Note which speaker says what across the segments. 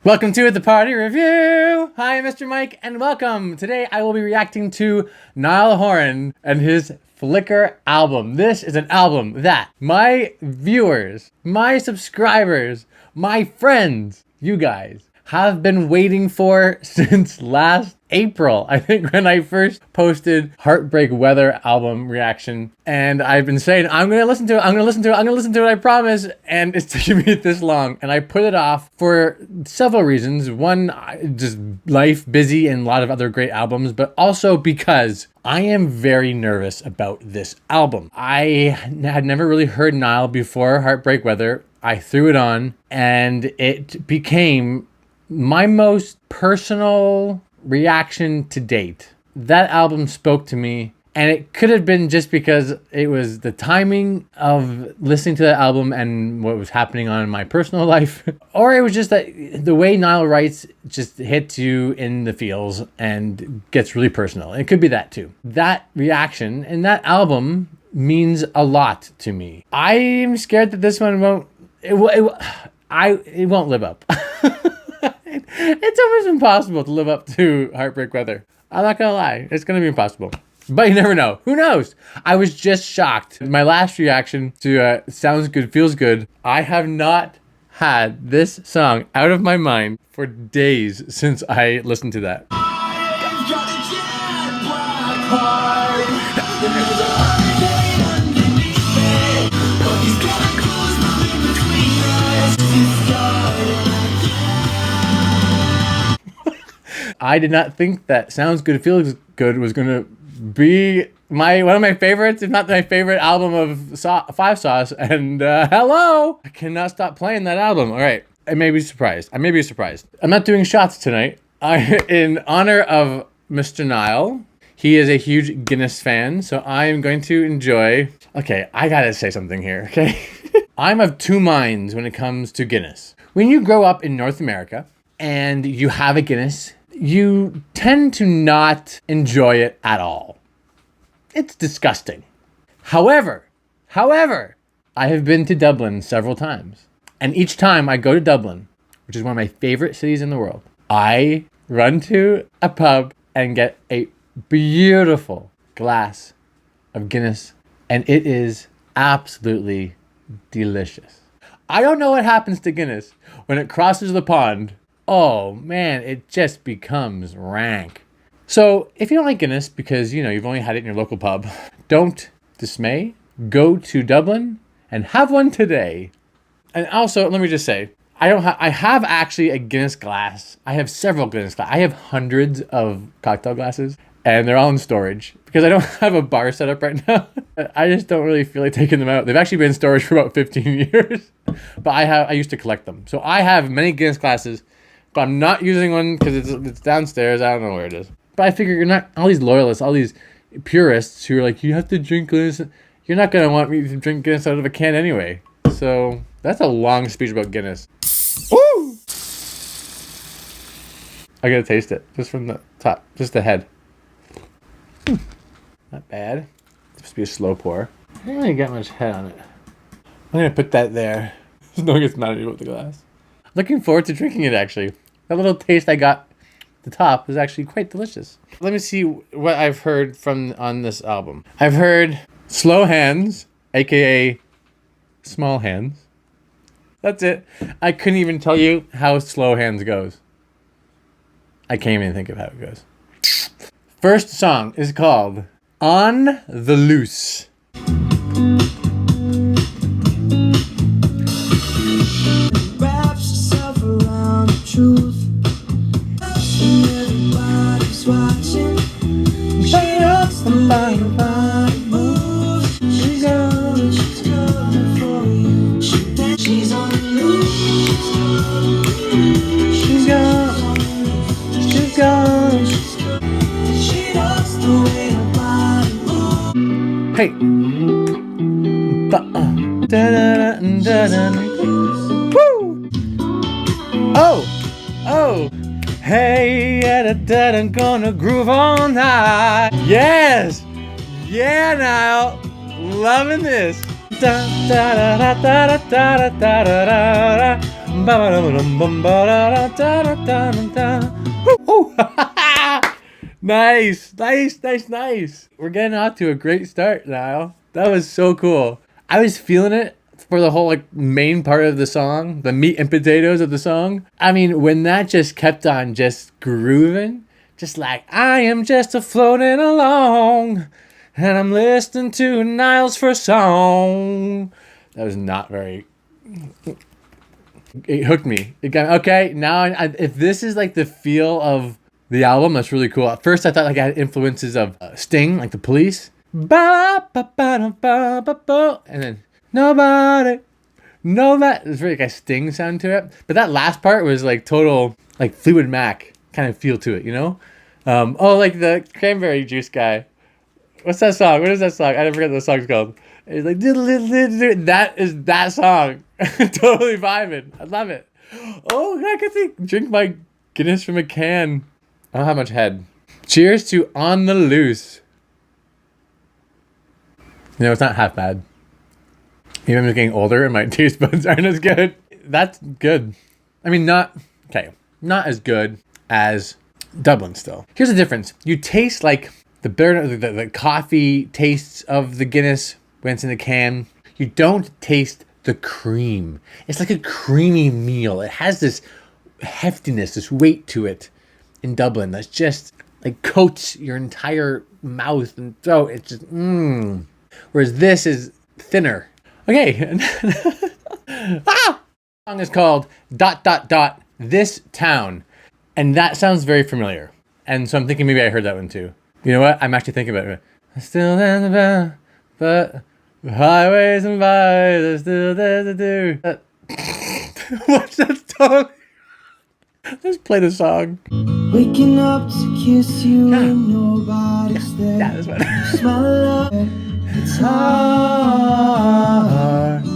Speaker 1: Welcome to The Party Review! Hi, Mr. Mike, and welcome! Today I will be reacting to NIALL HORAN and his Flicker album. This is an album that my viewers, my subscribers, my friends, you guys, have been waiting for since last April. I think when I first posted Heartbreak Weather album reaction, and I've been saying, I'm gonna listen to it, I promise, and it's taken me this long, and I put it off for several reasons. One, just life, busy, and a lot of other great albums, but also because I am very nervous about this album. I had never really heard NIALL before Heartbreak Weather. I threw it on, and it became my most personal reaction to date. That album spoke to me, and it could have been just because it was the timing of listening to that album and what was happening on in my personal life, or it was just that the way NIALL writes just hits you in the feels and gets really personal. It could be that too. That reaction and that album means a lot to me. I'm scared that this one won't live up. It's almost impossible to live up to Heartbreak Weather. I'm not gonna lie, it's gonna be impossible. But you never know. Who knows? I was just shocked. My last reaction to Sounds Good, Feels Good, I have not had this song out of my mind for days since I listened to that. I did not think that Sounds Good, Feels Good was going to be one of my favorites, if not my favorite album of Five Sauce. And hello! I cannot stop playing that album. All right, I may be surprised. I'm not doing shots tonight. In honor of Mr. NIALL, he is a huge Guinness fan, so I am going to enjoy... Okay, I gotta say something here, okay? I'm of two minds when it comes to Guinness. When you grow up in North America and you have a Guinness, you tend to not enjoy it at all. It's disgusting. However, I have been to Dublin several times. And each time I go to Dublin, which is one of my favorite cities in the world, I run to a pub and get a beautiful glass of Guinness. And it is absolutely delicious. I don't know what happens to Guinness when it crosses the pond. Oh man, it just becomes rank. So if you don't like Guinness because you've only had it in your local pub, don't dismay. Go to Dublin and have one today. And also, let me just say, I have actually a Guinness glass. I have several Guinness glasses. I have hundreds of cocktail glasses, and they're all in storage because I don't have a bar set up right now. I just don't really feel like taking them out. They've actually been in storage for about 15 years, but I used to collect them. So I have many Guinness glasses. But I'm not using one because it's downstairs. I don't know where it is. But I figure you're not, all these loyalists, all these purists who are like, you have to drink Guinness. You're not going to want me to drink Guinness out of a can anyway. So that's a long speech about Guinness. Woo! I gotta taste it. Just from the top. Just the head. Not bad. It's supposed to be a slow pour. I don't really get much head on it. I'm going to put that there. So no one gets mad at me with the glass. Looking forward to drinking it, actually. That little taste I got at the top is actually quite delicious. Let me see what I've heard on this album. I've heard Slow Hands, aka Small Hands. That's it. I couldn't even tell you how Slow Hands goes. I can't even think of how it goes. First song is called On the Loose.
Speaker 2: Truth. Everybody's watching. She looks the body moves. She's coming for you. She's on the loose. She's gone. She loves the way her body moves.
Speaker 1: Hey. Woo! Oh! Hey, I'm gonna groove all night. Yes! Yeah, now! Loving this. Oh, nice, nice, nice, nice. We're getting off to a great start, Niall. That was so cool. I was feeling it for the whole like main part of the song, the meat and potatoes of the song. I mean, when that just kept on just grooving, just like I am just a floating along, and I'm listening to Niall's first song. That was not very. It hooked me. It got okay. Now, if this is like the feel of the album, that's really cool. At first, I thought like I had influences of Sting, like the Police. Ba ba ba ba ba ba, and then nobody, no that. There's very like a Sting sound to it. But that last part was like total like Fleetwood Mac kind of feel to it, you know? Oh, like the cranberry juice guy. What's that song? What is that song? I forget what the song's called. It's like that is that song. Totally vibing. I love it. Oh, I could drink my Guinness from a can. I don't have much head. Cheers to On the Loose. You know, it's not half bad. Even I'm getting older and my taste buds aren't as good. That's good. I mean, not as good as Dublin still. Here's the difference. You taste like the bitter, the coffee tastes of the Guinness when it's in the can. You don't taste the cream. It's like a creamy meal. It has this heftiness, this weight to it in Dublin that's just like coats your entire mouth and throat. It's just Whereas this is thinner. Okay. The song is called ... This Town. And that sounds very familiar. And so I'm thinking maybe I heard that one too. You know what? I'm actually thinking about it. I still dance about, but highways and byways are still there to do. What's that song? Let's play the song.
Speaker 2: Waking up to kiss you and nobody's there.
Speaker 1: Yeah, that's what.
Speaker 2: Smell love, it's hard.
Speaker 1: I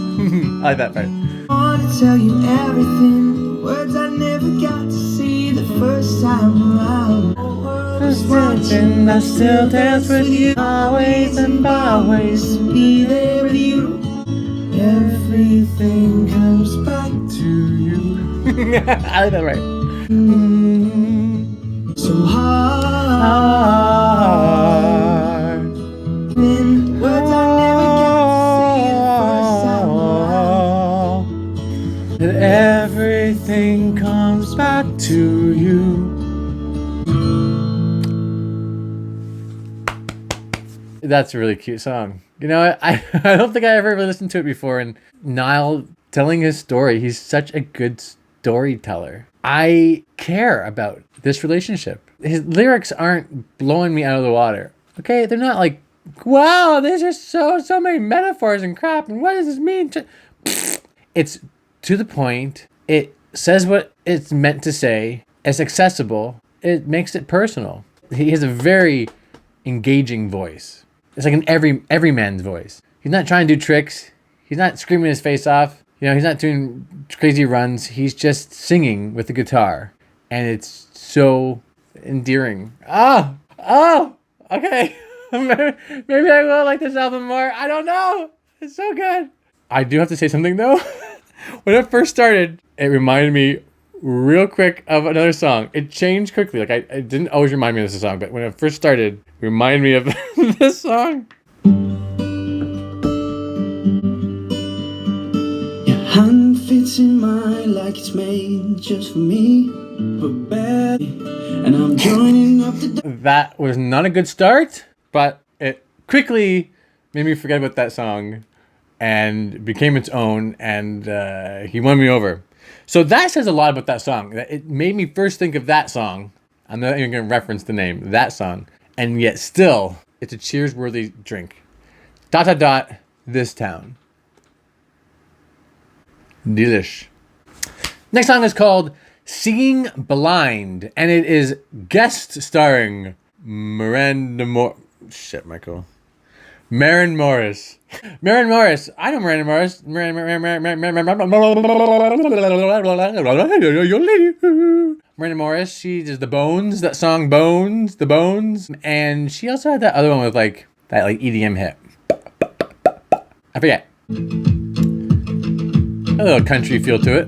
Speaker 1: like that part.
Speaker 2: I wanna tell you everything, the words I never got to see the first time around. Watching, I still dance with you, highways and byways, to be there with you. Everything comes back to you.
Speaker 1: I like that right.
Speaker 2: So hard. Then words I never got to see the first time around.
Speaker 1: And everything comes back to you. That's a really cute song. You know, I don't think I ever really listened to it before. And Niall telling his story, he's such a good storyteller. I care about this relationship. His lyrics aren't blowing me out of the water. Okay, they're not like, wow, there's just so many metaphors and crap. And what does this mean? It's to the point. It says what it's meant to say. It's accessible. It makes it personal. He has a very engaging voice. It's like an every man's voice. He's not trying to do tricks. He's not screaming his face off. You know, he's not doing crazy runs. He's just singing with the guitar. And it's so endearing. Oh, okay. Maybe I will like this album more. I don't know. It's so good. I do have to say something though. When it first started, it reminded me real quick of another song. It changed quickly. Like it didn't always remind me of this song, but when it first started, it reminded me of this song.
Speaker 2: Your hand fits in mine like it's made just for me, but bad. And I'm joining up the.
Speaker 1: That was not a good start, but it quickly made me forget about that song and became its own, and he won me over. So that says a lot about that song. It made me first think of that song. I'm not even going to reference the name, that song. And yet still, it's a cheers-worthy drink. ... This Town. Delish. Next song is called Seeing Blind, and it is guest starring Marin Morris. Marin Morris. I know Marin Morris. Marin Morris. She does The Bones, that song Bones, The Bones. And she also had that other one with like that like EDM hit. I forget. A little country feel to it.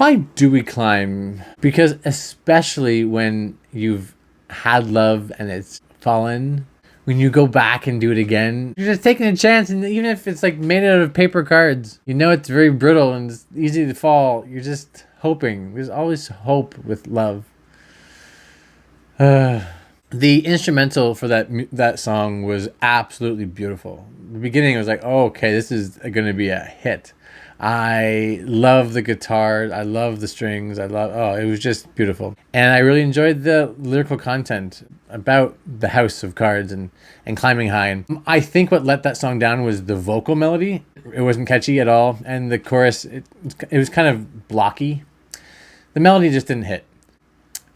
Speaker 1: Why do we climb? Because especially when you've had love and it's fallen, when you go back and do it again, you're just taking a chance. And even if it's like made out of paper cards, you know it's very brittle and it's easy to fall. You're just hoping. There's always hope with love. The instrumental for that song was absolutely beautiful. The beginning, I was like, oh, okay, this is going to be a hit. I love the guitar. I love the strings. It was just beautiful. And I really enjoyed the lyrical content about the house of cards and climbing high. And I think what let that song down was the vocal melody. It wasn't catchy at all. And the chorus, it was kind of blocky. The melody just didn't hit.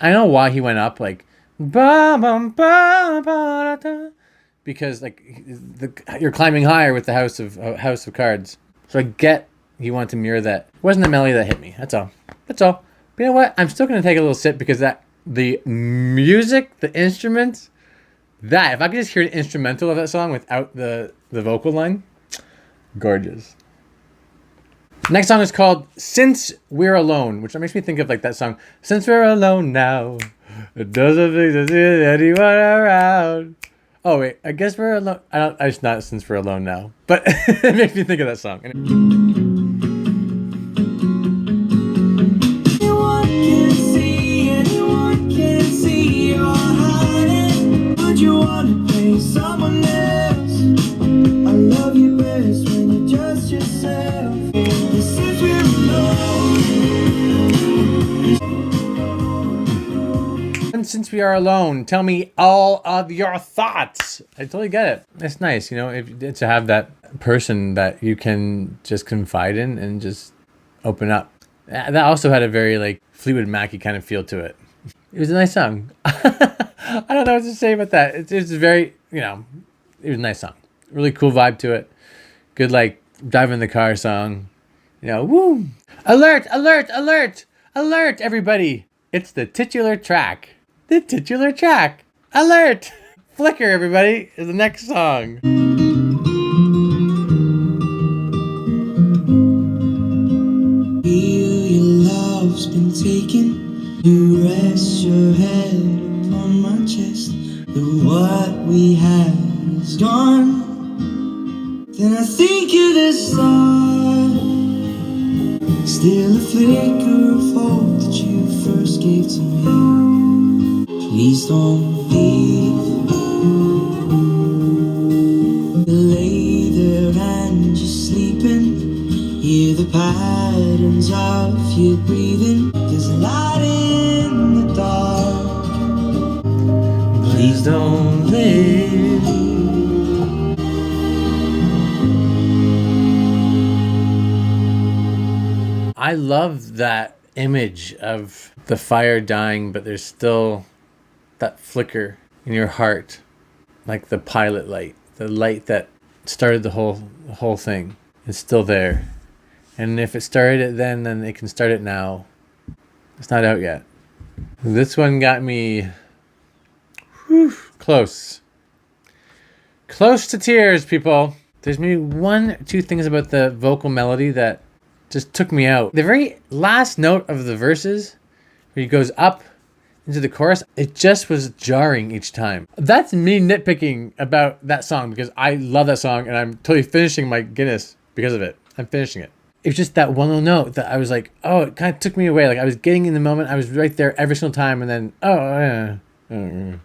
Speaker 1: I know why he went up like, ba, bum, ba, ba, da, because like you're climbing higher with the house of cards. So I get he wanted to mirror that. It wasn't the melody that hit me. That's all. But you know what? I'm still going to take a little sip because the music, the instruments, if I could just hear the instrumental of that song without the vocal line, gorgeous. Next song is called Since We're Alone, which makes me think of like that song, Since We're Alone Now, it doesn't make anyone around. Oh wait, I guess we're alone. It's not Since We're Alone Now, but it makes me think of that song.
Speaker 2: Anyone can see you're hiding. Would you want to play someone else? I love you best when you're just yourself. Since we're alone.
Speaker 1: And since we are alone, tell me all of your thoughts. I totally get it. It's nice, to have that person that you can just confide in and just open up. That also had a very like Fleetwood Mac kind of feel to it. It was a nice song. I don't know what to say about that. It's very, it was a nice song. Really cool vibe to it. Good like drive in the car song. Woo! Alert, alert, alert, alert, everybody. It's the titular track. The titular track. Alert! Flicker, everybody, is the next song.
Speaker 2: Feel your love's been taken. You rest your head upon my chest. And what we had is gone. Then I think you decide. Still a flicker of hope that you first gave to me. Please don't leave. You lay there and you're sleeping. Hear the patterns of your breathing. There's a light in the dark. Please don't leave.
Speaker 1: I love that image of the fire dying, but there's still that flicker in your heart, like the pilot light, the light that started the whole thing. It's still there. And if it started it then it can start it now. It's not out yet. This one got me close. Close to tears, people. There's maybe 1-2 things about the vocal melody that just took me out. The very last note of the verses, where he goes up into the chorus, it just was jarring each time. That's me nitpicking about that song because I love that song and I'm totally finishing my Guinness because of it. I'm finishing it. It was just that one little note that I was like, oh, it kind of took me away. Like I was getting in the moment. I was right there every single time. And then, and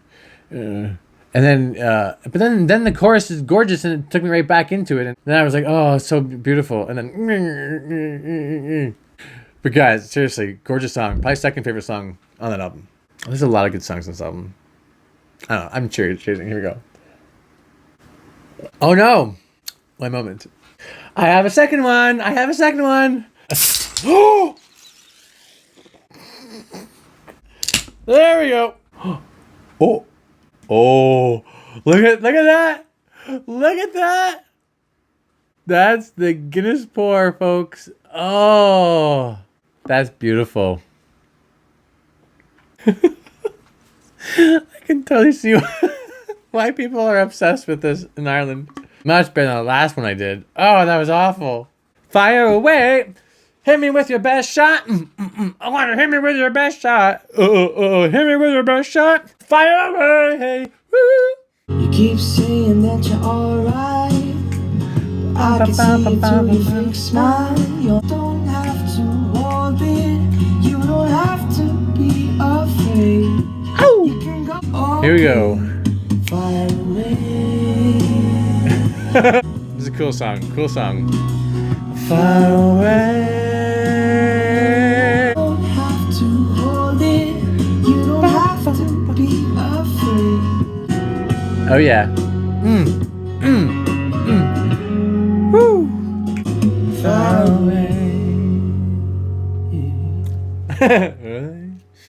Speaker 1: then, but then the chorus is gorgeous and it took me right back into it. And then I was like, oh, it's so beautiful. And then, but guys, seriously, gorgeous song. Probably second favorite song on that album. There's a lot of good songs on this album. I don't know. I'm cheering. Here we go. Oh no. One moment. I have a second one. Oh! There we go. Oh, look at that. Look at that. That's the Guinness pour, folks. Oh, that's beautiful. I can totally see why people are obsessed with this in Ireland. Much better than the last one I did. Oh, that was awful. Fire away. Hit me with your best shot. I want to hit me with your best shot. Hit me with your best shot. Fire away. Hey. Woo.
Speaker 2: You keep saying that you're alright. I can see it through your fake smile. You don't have to hold it. You don't have to be afraid.
Speaker 1: Ow.
Speaker 2: You can go.
Speaker 1: Here we go.
Speaker 2: Fire away.
Speaker 1: This is a cool song. Cool song. Far away.
Speaker 2: You don't have to hold it. You don't have to be afraid.
Speaker 1: Oh yeah. Woo.
Speaker 2: Far away.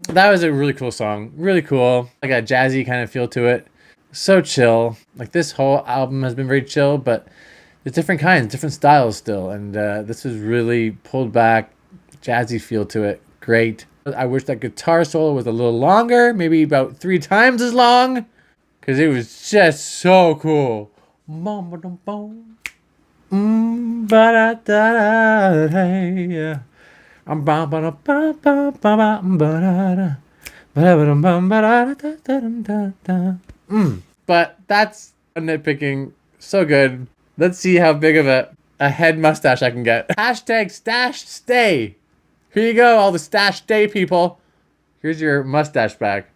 Speaker 1: That was a really cool song. Really cool. Like a jazzy kind of feel to it. So chill. Like this whole album has been very chill, but there's different kinds, different styles still. And this was really pulled back, jazzy feel to it. Great. I wish that guitar solo was a little longer, maybe about 3 times as long, because it was just so cool. But that's nitpicking. So good. Let's see how big of a head mustache I can get. Hashtag stash stay. Here you go, all the stash stay people. Here's your mustache back.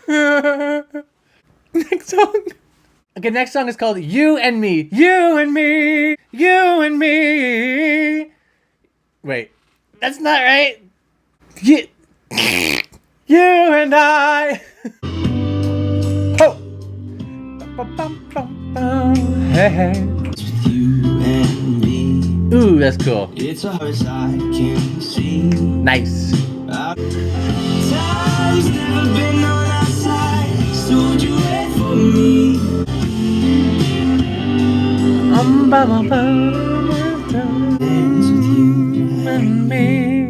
Speaker 1: Woohoo! Next song. Okay, next song is called You and Me. You and Me. You and Me. Wait, that's not right. You and I. Oh. Hey, hey.
Speaker 2: With you and me.
Speaker 1: Ooh, that's cool.
Speaker 2: It's a as I can see.
Speaker 1: Nice.
Speaker 2: Time's never been on our side, so would you wait for me? Dance with you and me.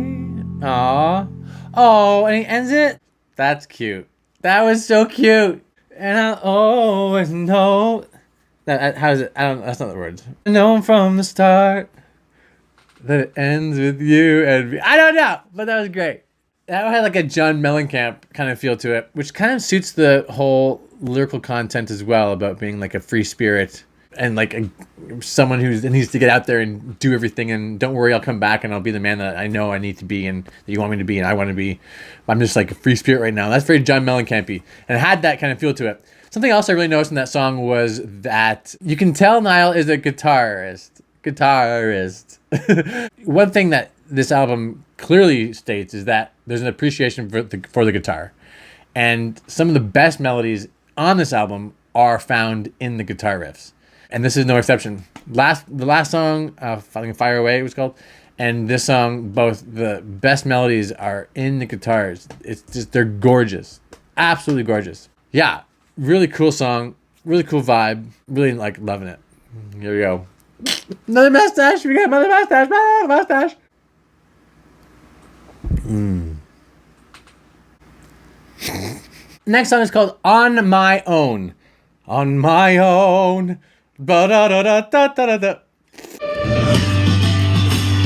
Speaker 1: Aww. Oh, and he ends it? That's cute. That was so cute. And I'll always know. How is it? I don't. That's not the words. Know from the start that it ends with you and me. I don't know, but that was great. That had like a John Mellencamp kind of feel to it, which kind of suits the whole lyrical content as well, about being like a free spirit and like someone who needs to get out there and do everything, and don't worry, I'll come back and I'll be the man that I know I need to be and that you want me to be and I want to be. I'm just like a free spirit right now. That's very John Mellencamp-y, and it had that kind of feel to it. Something else I really noticed in that song was that you can tell Niall is a guitarist. One thing that this album clearly states is that there's an appreciation for the guitar. And some of the best melodies on this album are found in the guitar riffs. And this is no exception. The last song, Fire Away it was called, and this song, both the best melodies are in the guitars. It's just, they're gorgeous. Absolutely gorgeous. Yeah, really cool song, really cool vibe, really like loving it. Here we go. Another mustache, we got another mustache, mustache. Next song is called On My Own. On My Own. Ba-da-da-da-da-da-da.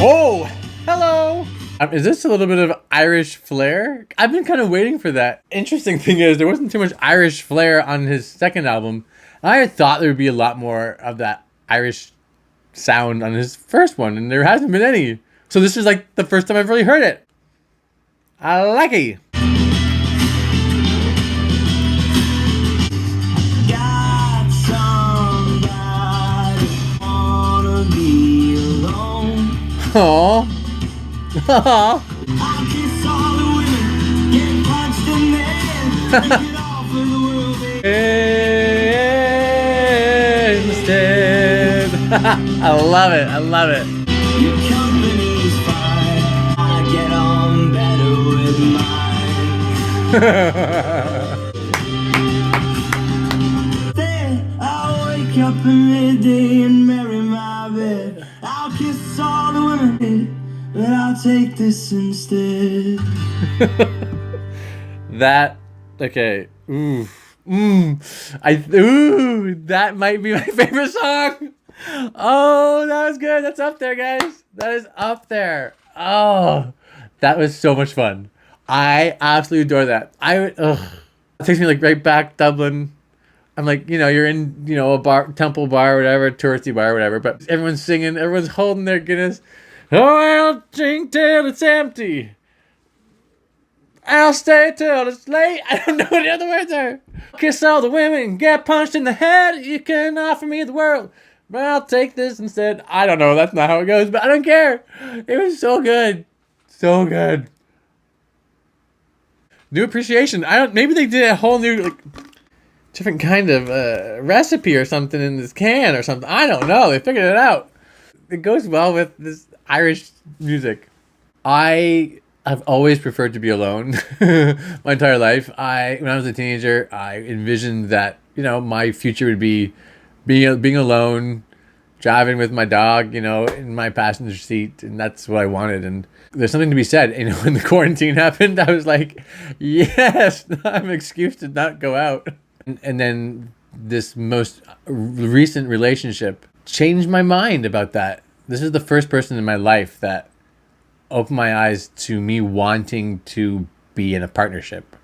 Speaker 1: Oh, hello. Is this a little bit of Irish flair? I've been kind of waiting for that. Interesting thing is, there wasn't too much Irish flair on his second album. I had thought there would be a lot more of that Irish sound on his first one, and there hasn't been any. So this is like the first time I've really heard it. I like it.
Speaker 2: Got somebody wanna be alone.
Speaker 1: Aww.
Speaker 2: I kiss all the women, get punched and then take it all for the world, baby.
Speaker 1: Instead. I love it. I love it.
Speaker 2: Your company's fine. I get on better with mine. Then I'll wake up in midday and marry my bed. I'll kiss all the women, but I'll take this instead.
Speaker 1: That, okay. Oof. That might be my favorite song. Oh, that was good. That's up there, guys. That is up there. Oh, that was so much fun. I absolutely adore that. It takes me like right back Dublin. I'm like, you're in, a bar, temple bar, whatever, touristy bar, whatever, but everyone's singing, everyone's holding their Guinness. Oh, I'll drink till it's empty. I'll stay till it's late. I don't know what the other words are. Kiss all the women, get punched in the head. You can offer me the world, but I'll take this instead. I don't know. That's not how it goes, but I don't care. It was so good. So good. New appreciation. Maybe they did a whole new, different kind of recipe or something in this can or something. I don't know. They figured it out. It goes well with this Irish music. I've always preferred to be alone my entire life. When I was a teenager, I envisioned that, my future would be being alone, driving with my dog, in my passenger seat, and that's what I wanted. And there's something to be said. When the quarantine happened, I was like, yes, I have an excuse to not go out. And then this most recent relationship changed my mind about that. This is the first person in my life that opened my eyes to me wanting to be in a partnership,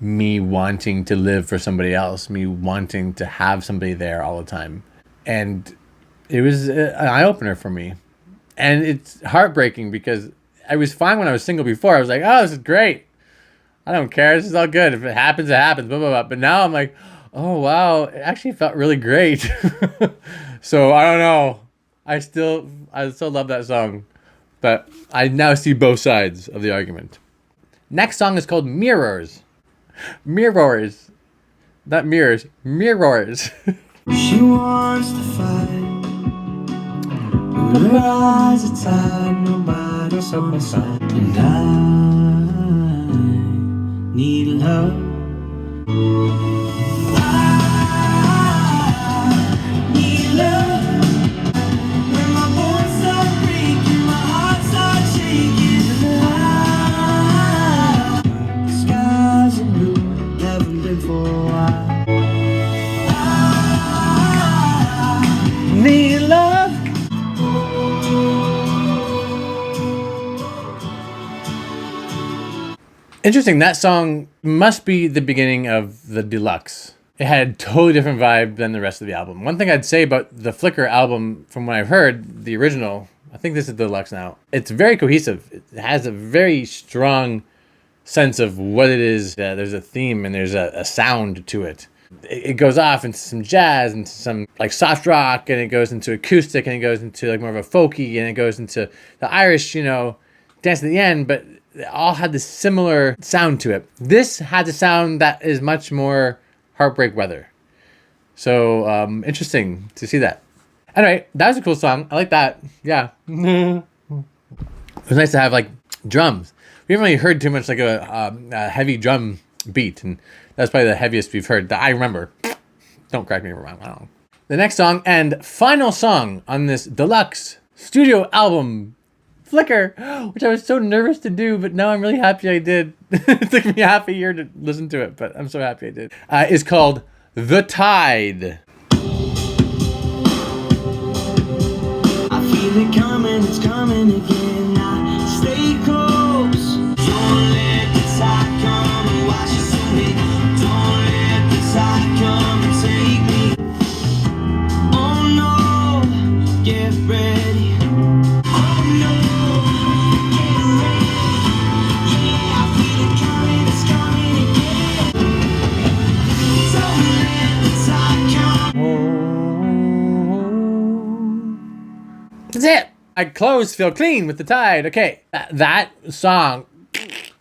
Speaker 1: me wanting to live for somebody else, me wanting to have somebody there all the time. And it was an eye-opener for me. And it's heartbreaking because I was fine when I was single before. I was like, oh, this is great. I don't care. This is all good. If it happens, it happens. Blah, blah, blah. But now I'm like, oh, wow. It actually felt really great. So I don't know. I still love that song. But I now see both sides of the argument. Next song is called Mirrors. Mirrors. Not mirrors. Mirrors.
Speaker 2: She wants to fight, but her eyes are tied, nobody's on my side. And I need love. I need love. When my bones start breaking, my heart starts shaking. The skies are blue, never been for a while.
Speaker 1: Need love. Interesting. That song must be the beginning of the Deluxe. It had a totally different vibe than the rest of the album. One thing I'd say about the Flicker album, from what I've heard, the original, I think this is the Deluxe now, it's very cohesive. It has a very strong sense of what it is. There's a theme and there's a sound to it. It goes off into some jazz and some like soft rock, and it goes into acoustic, and it goes into like more of a folky, and it goes into the Irish, dance at the end, but they all had this similar sound to it. This had a sound that is much more Heartbreak Weather. So interesting to see that. Anyway, that was a cool song. I like that. Yeah. It was nice to have like drums. We haven't really heard too much like a heavy drum beat, and that's probably the heaviest we've heard that I remember. Don't correct me if I'm wrong. I don't know. The next song and final song on this Deluxe studio album, Flicker, which I was so nervous to do, but now I'm really happy I did. It took me half a year to listen to it, but I'm so happy I did. Is called The Tide.
Speaker 2: I feel it coming, it's coming again. I stay close. Don't let the tide come and wash us away. Don't let the tide come and take me. Oh no, get ready. Oh no, get ready. Yeah, I feel it coming, it's coming again. Don't let the tide come.
Speaker 1: That's it. My clothes feel clean with the tide. Okay, that song,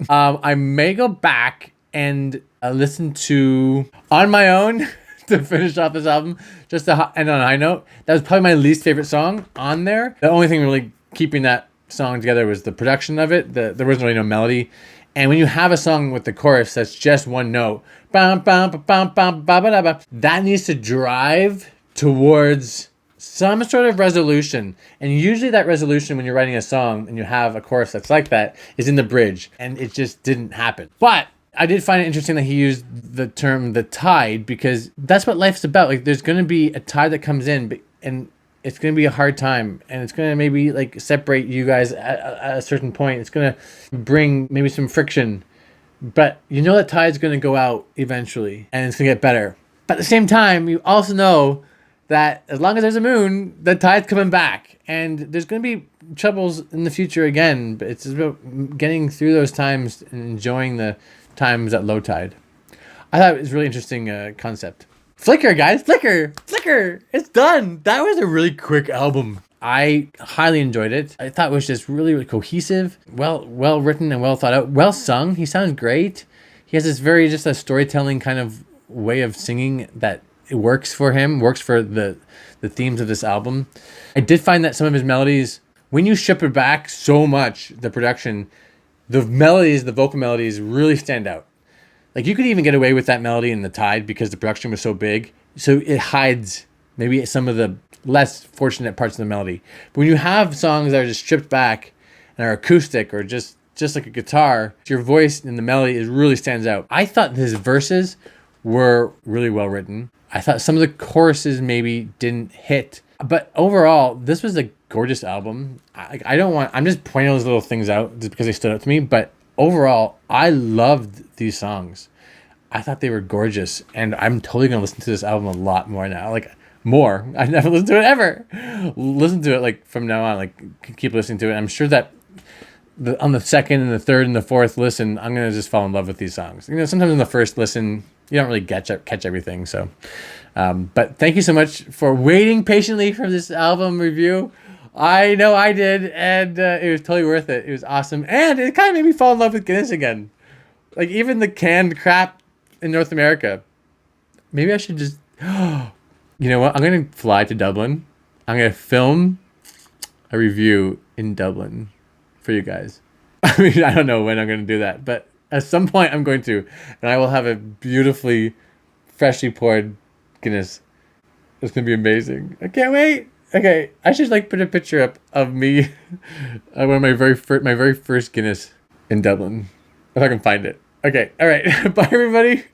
Speaker 1: I may go back and listen to on my own to finish off this album. Just to end on a high note, that was probably my least favorite song on there. The only thing really keeping that song together was the production of it. There wasn't really no melody. And when you have a song with the chorus that's just one note, bam, bam, bam, bam, bam, bam, bam, that needs to drive towards some sort of resolution. And usually that resolution, when you're writing a song and you have a chorus that's like that, is in the bridge. And it just didn't happen. But I did find it interesting that he used the term the tide, because that's what life's about. Like, there's going to be a tide that comes in, and it's going to be a hard time, and it's going to maybe like separate you guys at a certain point. It's going to bring maybe some friction, but you know that tide's going to go out eventually, and it's going to get better. But at the same time, you also know that as long as there's a moon, the tide's coming back, and there's going to be troubles in the future again, but it's about getting through those times and enjoying the times at low tide. I thought it was a really interesting concept. Flicker, guys, Flicker, it's done. That was a really quick album. I highly enjoyed it. I thought it was just really, really cohesive, well written and well thought out, well sung. He sounds great. He has this very just a storytelling kind of way of singing that it works for him, works for the themes of this album. I did find that some of his melodies, when you strip it back so much, the production, the melodies, the vocal melodies really stand out. Like, you could even get away with that melody in the tide because the production was so big. So it hides maybe some of the less fortunate parts of the melody. But when you have songs that are just stripped back and are acoustic or just like a guitar, your voice and the melody really stands out. I thought his verses were really well written. I thought some of the choruses maybe didn't hit. But overall, this was a gorgeous album. I'm just pointing those little things out just because they stood out to me. But overall, I loved these songs. I thought they were gorgeous. And I'm totally going to listen to this album a lot more now. Like, more. I've never listened to it ever. Listen to it, like, from now on. Like, keep listening to it. I'm sure that on the second and the third and the fourth listen, I'm going to just fall in love with these songs. You know, sometimes in the first listen, you don't really catch everything. So, but thank you so much for waiting patiently for this album review. I know I did, and it was totally worth it. It was awesome, and it kind of made me fall in love with Guinness again. Like, even the canned crap in North America. Maybe I should just... You know what? I'm going to fly to Dublin. I'm going to film a review in Dublin for you guys. I mean, I don't know when I'm going to do that, but at some point I'm going to, and I will have a beautifully freshly poured Guinness. It's going to be amazing. I can't wait. Okay, I should like put a picture up of me one of my very first Guinness in Dublin, if I can find it. Okay, all right. Bye, everybody.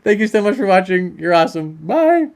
Speaker 1: Thank you so much for watching. You're awesome. Bye.